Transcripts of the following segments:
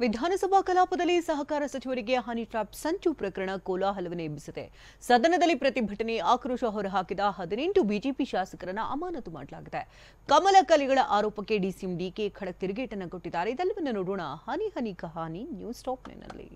ವಿಧಾನಸಭಾ ಕಲಾಪದಲ್ಲಿ ಸಹಕಾರ ಸಚಿವರಿಗೆ ಹನಿ ಟ್ರ್ಯಾಪ್ ಸಂಚು ಪ್ರಕರಣ ಕೋಲಾಹಲವನ್ನೇ ಎಬ್ಬಿಸಿದೆ. ಸದನದಲ್ಲಿ ಪ್ರತಿಭಟನೆ ಆಕ್ರೋಶ ಹೊರಹಾಕಿದ 18 ಬಿಜೆಪಿ ಶಾಸಕರನ್ನು ಅಮಾನತು ಮಾಡಲಾಗಿದೆ. ಕಮಲ ಕಲಿಗಳ ಆರೋಪಕ್ಕೆ ಡಿಸಿಎಂ ಡಿಕೆ ಖಡಕ್ ತಿರುಗೇಟನ್ನು ಕೊಟ್ಟಿದ್ದಾರೆ. ಇದೆಲ್ಲವನ್ನೂ ನೋಡೋಣ ಹನಿ ಹನಿ ಕಹಾನಿ ನ್ಯೂಸ್ ಟಾಪ್ನಲ್ಲಿ.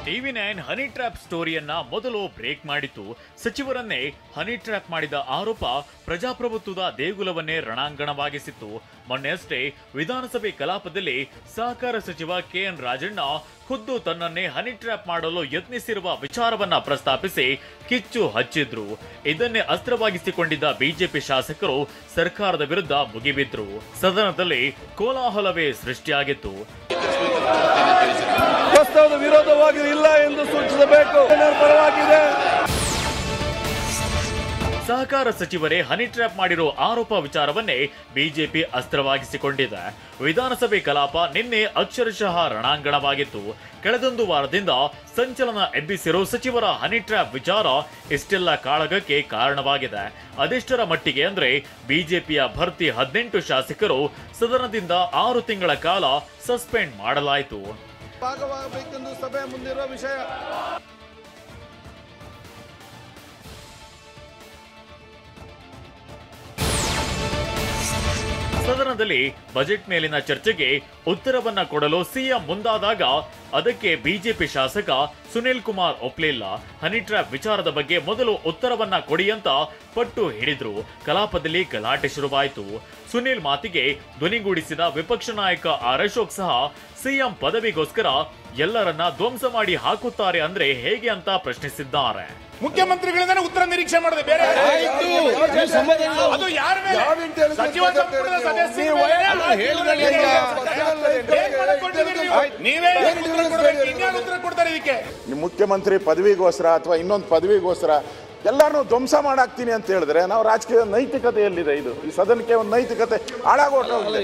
ಟಿವಿ9 ಹನಿ ಟ್ರ್ಯಾಪ್ ಸ್ಟೋರಿಯನ್ನ ಮೊದಲು ಬ್ರೇಕ್ ಮಾಡಿತ್ತು. ಸಚಿವರನ್ನೇ ಹನಿ ಟ್ರ್ಯಾಪ್ ಮಾಡಿದ ಆರೋಪ ಪ್ರಜಾಪ್ರಭುತ್ವದ ದೇಗುಲವನ್ನೇ ರಣಾಂಗಣವಾಗಿಸಿತ್ತು. ಮೊನ್ನೆಯಷ್ಟೇ ವಿಧಾನಸಭೆ ಕಲಾಪದಲ್ಲಿ ಸಹಕಾರ ಸಚಿವ ಕೆಎನ್ ರಾಜಣ್ಣ ಖುದ್ದು ತನ್ನನ್ನೇ ಹನಿ ಟ್ರ್ಯಾಪ್ ಮಾಡಲು ಯತ್ನಿಸಿರುವ ವಿಚಾರವನ್ನ ಪ್ರಸ್ತಾಪಿಸಿ ಕಿಚ್ಚು ಹಚ್ಚಿದ್ರು. ಇದನ್ನೇ ಅಸ್ತ್ರವಾಗಿಸಿಕೊಂಡಿದ್ದ ಬಿಜೆಪಿ ಶಾಸಕರು ಸರ್ಕಾರದ ವಿರುದ್ಧ ಮುಗಿಬಿದ್ರು. ಸದನದಲ್ಲಿ ಕೋಲಾಹಲವೇ ಸೃಷ್ಟಿಯಾಗಿತ್ತು. ಪ್ರಸ್ತಾವದ ವಿರೋಧವಾಗಿ ಇಲ್ಲ ಎಂದು ಸೂಚಿಸಬೇಕು. ಪರವಾಗಿದೆ. ಸಹಕಾರ ಸಚಿವರೇ ಹನಿ ಟ್ರ್ಯಾಪ್ ಮಾಡಿರೋ ಆರೋಪ ವಿಚಾರವನ್ನೇ ಬಿಜೆಪಿ ಅಸ್ತ್ರವಾಗಿಸಿಕೊಂಡಿದೆ. ವಿಧಾನಸಭೆ ಕಲಾಪ ನಿನ್ನೆ ಅಕ್ಷರಶಃ ರಣಾಂಗಣವಾಗಿತ್ತು. ಕಳೆದೊಂದು ವಾರದಿಂದ ಸಂಚಲನ ಎಬ್ಬಿಸಿರೋ ಸಚಿವರ ಹನಿ ಟ್ರ್ಯಾಪ್ ವಿಚಾರ ಇಷ್ಟೆಲ್ಲ ಕಾಳಗಕ್ಕೆ ಕಾರಣವಾಗಿದೆ. ಅದೆಷ್ಟರ ಮಟ್ಟಿಗೆ ಅಂದ್ರೆ ಬಿಜೆಪಿಯ ಭರ್ತಿ 18 ಶಾಸಕರು ಸದನದಿಂದ 6 ತಿಂಗಳ ಕಾಲ ಸಸ್ಪೆಂಡ್ ಮಾಡಲಾಯಿತು. ಭಾಗವಾಗಬೇಕೆಂದು ಸಭೆ ಮುಂದಿರುವ ವಿಷಯ. ಸದನದಲ್ಲಿ ಬಜೆಟ್ ಮೇಲಿನ ಚರ್ಚೆಗೆ ಉತ್ತರವನ್ನ ಕೊಡಲು ಸಿಎಂ ಮುಂದಾದಾಗ ಅದಕ್ಕೆ ಬಿಜೆಪಿ ಶಾಸಕ ಸುನಿಲ್ ಕುಮಾರ್ ಒಪ್ಲಿಲ್ಲ. ಹನಿ ಟ್ರ್ಯಾಪ್ ವಿಚಾರದ ಬಗ್ಗೆ ಮೊದಲು ಉತ್ತರವನ್ನ ಕೊಡಿ ಅಂತ ಪಟ್ಟು ಹಿಡಿದ್ರು. ಕಲಾಪದಲ್ಲಿ ಗಲಾಟೆ ಶುರುವಾಯಿತು. ಸುನಿಲ್ ಮಾತಿಗೆ ಧ್ವನಿಗೂಡಿಸಿದ ವಿಪಕ್ಷ ನಾಯಕ ಆರ್ ಅಶೋಕ್ ಸಹ ಸಿಎಂ ಪದವಿಗೋಸ್ಕರ ಎಲ್ಲರನ್ನ ಧ್ವಂಸ ಮಾಡಿ ಹಾಕುತ್ತಾರೆ ಅಂದ್ರೆ ಹೇಗೆ ಅಂತ ಪ್ರಶ್ನಿಸಿದ್ದಾರೆ. ಮುಖ್ಯಮಂತ್ರಿಗಳಿಂದ ಉತ್ತರ ನಿರೀಕ್ಷೆ ಮಾಡಿದೆ. ಬೇರೆ ಅದು ಯಾರ ಮೇಲೆ? ಸಚಿವ ಸಂಪುಟದ ಸದಸ್ಯರು ನೀವೇ ಉತ್ತರ ಕೊಡ್ತಾರೆ ಇದಕ್ಕೆ. ಮುಖ್ಯಮಂತ್ರಿ ಪದವಿಗೋಸ್ಕರ ಅಥವಾ ಇನ್ನೊಂದು ಪದವಿಗೋಸ್ಕರ ಎಲ್ಲಾರನ್ನೂ ಧ್ವಂಸ ಮಾಡಾಕ್ತೀನಿ ಅಂತ ಹೇಳಿದ್ರೆ ನಾವು ರಾಜಕೀಯ ನೈತಿಕತೆ ಎಲ್ಲಿದೆ? ಇದು ಈ ಸದನಕ್ಕೆ ಒಂದು ನೈತಿಕತೆ ಹಾಳಾಗೋಗಿದೆ.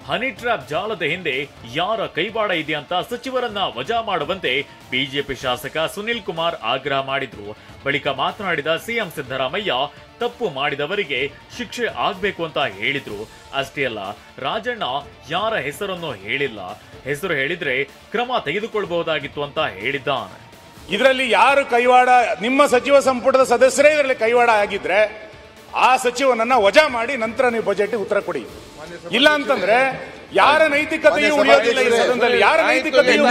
ಹನಿ ಟ್ರ್ಯಾಪ್ ಜಾಲದ ಹಿಂದೆ ಯಾರ ಕೈವಾಡ ಇದೆ ಅಂತ ಸಚಿವರನ್ನ ವಜಾ ಮಾಡುವಂತೆ ಬಿಜೆಪಿ ಶಾಸಕ ಸುನಿಲ್ ಕುಮಾರ್ ಆಗ್ರಹ ಮಾಡಿದ್ರು. ಬಳಿಕ ಮಾತನಾಡಿದ ಸಿಎಂ ಸಿದ್ದರಾಮಯ್ಯ ತಪ್ಪು ಮಾಡಿದವರಿಗೆ ಶಿಕ್ಷೆ ಆಗ್ಬೇಕು ಅಂತ ಹೇಳಿದ್ರು. ಅಷ್ಟೇ ಅಲ್ಲ, ರಾಜಣ್ಣ ಯಾರ ಹೆಸರನ್ನು ಹೇಳಿಲ್ಲ. ಹೆಸರು ಹೇಳಿದ್ರೆ ಕ್ರಮ ತೆಗೆದುಕೊಳ್ಳಬಹುದಾಗಿತ್ತು ಅಂತ ಹೇಳಿದ್ದಾನೆ. ಇದರಲ್ಲಿ ಯಾರು ಕೈವಾಡ, ನಿಮ್ಮ ಸಚಿವ ಸಂಪುಟದ ಸದಸ್ಯರೇ ಇದರಲ್ಲಿ ಕೈವಾಡ ಆಗಿದ್ರೆ ಆ ಸಚಿವನನ್ನ ವಜಾ ಮಾಡಿ ನಂತರ ನೀವು ಬಜೆಟ್ ಉತ್ತರ ಕೊಡಿ. ಇಲ್ಲ ಅಂತಂದ್ರೆ ಯಾರ ನೈತಿಕತೆಯೂ ಉಳಿಯೋದಿಲ್ಲ ಈ ಸದನದಲ್ಲಿ. ಯಾರ ನೈತಿಕತೆಯೂ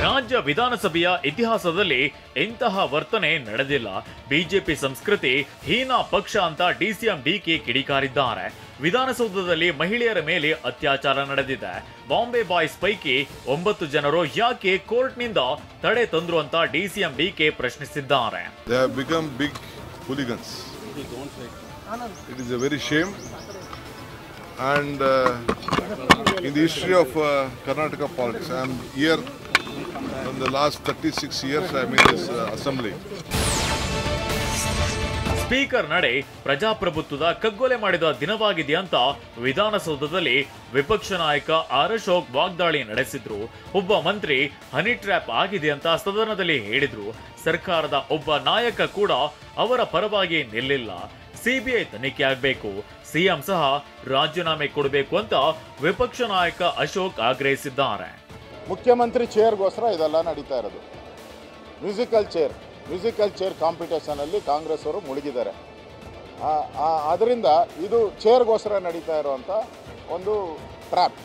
ರಾಜ್ಯ ವಿಧಾನಸಭೆಯ ಇತಿಹಾಸದಲ್ಲಿ ಇಂತಹ ವರ್ತನೆ ನಡೆದಿಲ್ಲ. ಬಿಜೆಪಿ ಸಂಸ್ಕೃತಿ ಹೀನ ಪಕ್ಷ ಅಂತ ಡಿಸಿಎಂ ಡಿಕೆ ಕಿಡಿಕಾರಿದ್ದಾರೆ. ವಿಧಾನಸೌಧದಲ್ಲಿ ಮಹಿಳೆಯರ ಮೇಲೆ ಅತ್ಯಾಚಾರ ನಡೆದಿದೆ. ಬಾಂಬೆ ಬಾಯ್ಸ್ ಪೈಕಿ 9 ಜನರು ಯಾಕೆ ಕೋರ್ಟ್ನಿಂದ ತಡೆ ತಂದ್ರು ಅಂತ ಡಿಸಿಎಂ ಡಿಕೆ ಪ್ರಶ್ನಿಸಿದ್ದಾರೆ. It is a very shame, and in the history of Karnataka politics, I am here in the last 36 years. I am in this assembly. Speaker ನಡೆ ಪ್ರಜಾಪ್ರಭುತ್ವದ ಕಗ್ಗೊಲೆ ಮಾಡಿದ ದಿನವಾಗಿದೆ ಅಂತ ವಿಧಾನಸೌಧದಲ್ಲಿ ವಿಪಕ್ಷ ನಾಯಕ ಆರ್ ಅಶೋಕ್ ವಾಗ್ದಾಳಿ ನಡೆಸಿದ್ರು. ಒಬ್ಬ ಮಂತ್ರಿ ಹನಿ ಟ್ರ್ಯಾಪ್ ಆಗಿದೆ ಅಂತ ಸದನದಲ್ಲಿ ಹೇಳಿದ್ರು. ಸರ್ಕಾರದ ಒಬ್ಬ ನಾಯಕ ಕೂಡ ಅವರ ಪರವಾಗಿ ನಿಲ್ಲಿಲ್ಲ. ಸಿಬಿಐ ತನಿಖೆ ಆಗಬೇಕು, ಸಿಎಂ ಸಹ ರಾಜೀನಾಮೆ ಕೊಡಬೇಕು ಅಂತ ವಿಪಕ್ಷ ನಾಯಕ ಅಶೋಕ್ ಆಗ್ರಹಿಸಿದ್ದಾರೆ. ಮುಖ್ಯಮಂತ್ರಿ ಚೇರ್ಗೋಸ್ಕರ ಇದೆಲ್ಲ ನಡೀತಾ ಇರೋದು. ಮ್ಯೂಸಿಕಲ್ ಚೇರ್ ಕಾಂಪಿಟೇಷನ್ ಅಲ್ಲಿ ಕಾಂಗ್ರೆಸ್ ಅವರು ಮುಳುಗಿದ್ದಾರೆ. ಅದರಿಂದ ಇದು ಚೇರ್ಗೋಸ್ಕರ ನಡೀತಾ ಇರುವಂತ ಒಂದು ಟ್ರ್ಯಾಪ್.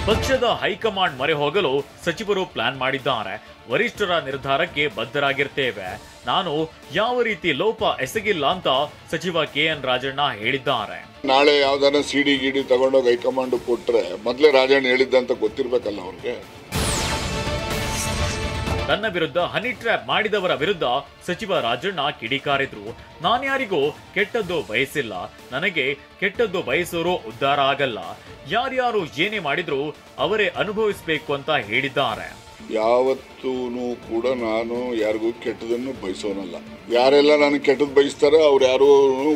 ಪಕ್ಷದ ಹೈಕಮಾಂಡ್ ಮೊರೆ ಹೋಗಲು ಸಚಿವರು ಪ್ಲಾನ್ ಮಾಡಿದ್ದಾರೆ. ವರಿಷ್ಠರ ನಿರ್ಧಾರಕ್ಕೆ ಬದ್ಧರಾಗಿರ್ತೇವೆ, ನಾನು ಯಾವ ರೀತಿ ಲೋಪ ಎಸಗಿಲ್ಲ ಅಂತ ಸಚಿವ ಕೆಎನ್ ರಾಜಣ್ಣ ಹೇಳಿದ್ದಾರೆ. ನಾಳೆ ಯಾವ್ದಾರ ಸಿಡಿ ಗಿಡಿ ತಗೊಂಡೋಗಿ ಹೈಕಮಾಂಡ್ ಕೊಟ್ರೆ ಮೊದಲೇ ರಾಜಣ್ಣ ಹೇಳಿದ್ದಂತ ಗೊತ್ತಿರ್ಬೇಕಲ್ಲ ಅವ್ರಿಗೆ. ತನ್ನ ವಿರುದ್ಧ ಹನಿ ಟ್ರ್ಯಾಪ್ ಮಾಡಿದವರ ವಿರುದ್ಧ ಸಚಿವ ರಾಜಣ್ಣ ಕಿಡಿಕಾರಿದ್ರು. ನಾನ್ಯಾರಿಗೂ ಕೆಟ್ಟದ್ದು ಬಯಸಿಲ್ಲ, ನನಗೆ ಕೆಟ್ಟದ್ದು ಬಯಸೋರು ಉದ್ಧಾರ ಆಗಲ್ಲ, ಯಾರ್ಯಾರು ಏನೇ ಮಾಡಿದ್ರು ಅವರೇ ಅನುಭವಿಸಬೇಕು ಅಂತ ಹೇಳಿದ್ದಾರೆ. ಯಾವತ್ತೂ ಕೂಡ ನಾನು ಯಾರಿಗೂ ಕೆಟ್ಟದನ್ನು ಬಯಸೋನಲ್ಲ. ಯಾರೆಲ್ಲ ನಾನು ಕೆಟ್ಟದ್ದು ಬಯಸ್ತಾರೆ ಅವ್ರು ಯಾರು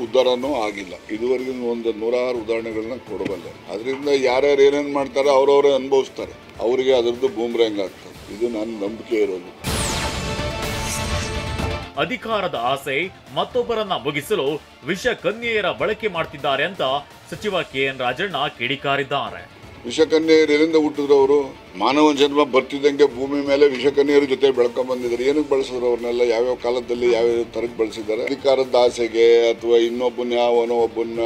ಉದ್ಧಾರನೂ ಆಗಿಲ್ಲ. ಇದುವರೆಗೂ ಒಂದು 100 ಉದಾಹರಣೆಗಳನ್ನ ಕೊಡಬಲ್ಲೆ. ಅದರಿಂದ ಯಾರ್ಯಾರು ಏನೇನು ಮಾಡ್ತಾರೆ ಅವ್ರವರೇ ಅನುಭವಿಸ್ತಾರೆ. ಅವರಿಗೆ ಅದರದ್ದು ಬೂಮ್ರಂಗ್ ಆಗ್ತದೆ. ಇದು ನನ್ನ ನಂಬಿಕೆ ಇರೋದು. ಅಧಿಕಾರದ ಆಸೆ ಮತ್ತೊಬ್ಬರನ್ನ ಮುಗಿಸಲು ವಿಷ ಕನ್ಯೆಯರ ಬಳಕೆ ಮಾಡ್ತಿದ್ದಾರೆ ಅಂತ ಸಚಿವ KN ರಾಜಣ್ಣ ಕಿಡಿಕಾರಿದ್ದಾರೆ. ವಿಷಕನ್ಯೆಯರು ಎಲ್ಲಿಂದ ಹುಟ್ಟಿದ್ರು? ಅವರು ಮಾನವ ಜನ್ಮ ಬರ್ತಿದ್ದಂಗೆ ಭೂಮಿ ಮೇಲೆ ವಿಷಕನ್ಯರ ಜೊತೆ ಬೆಳ್ಕೊಂಡ್ ಬಂದಿದ್ದಾರೆ. ಏನಕ್ಕೆ ಬಳಸಿದ್ರು ಅವ್ರನ್ನೆಲ್ಲ? ಯಾವ್ಯಾವ ಕಾಲದಲ್ಲಿ ಯಾವ್ಯಾವ ತರಕ್ಕೆ ಬಳಸಿದ್ದಾರೆ? ಅಧಿಕಾರದ ಆಸೆಗೆ ಅಥವಾ ಇನ್ನೊಬ್ಬನ ಯಾವನೋ ಒಬ್ಬನ್ನ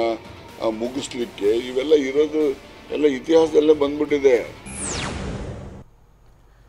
ಮುಗಿಸ್ಲಿಕ್ಕೆ ಇವೆಲ್ಲ ಇರೋದು ಎಲ್ಲ ಇತಿಹಾಸದಲ್ಲೇ ಬಂದ್ಬಿಟ್ಟಿದೆ.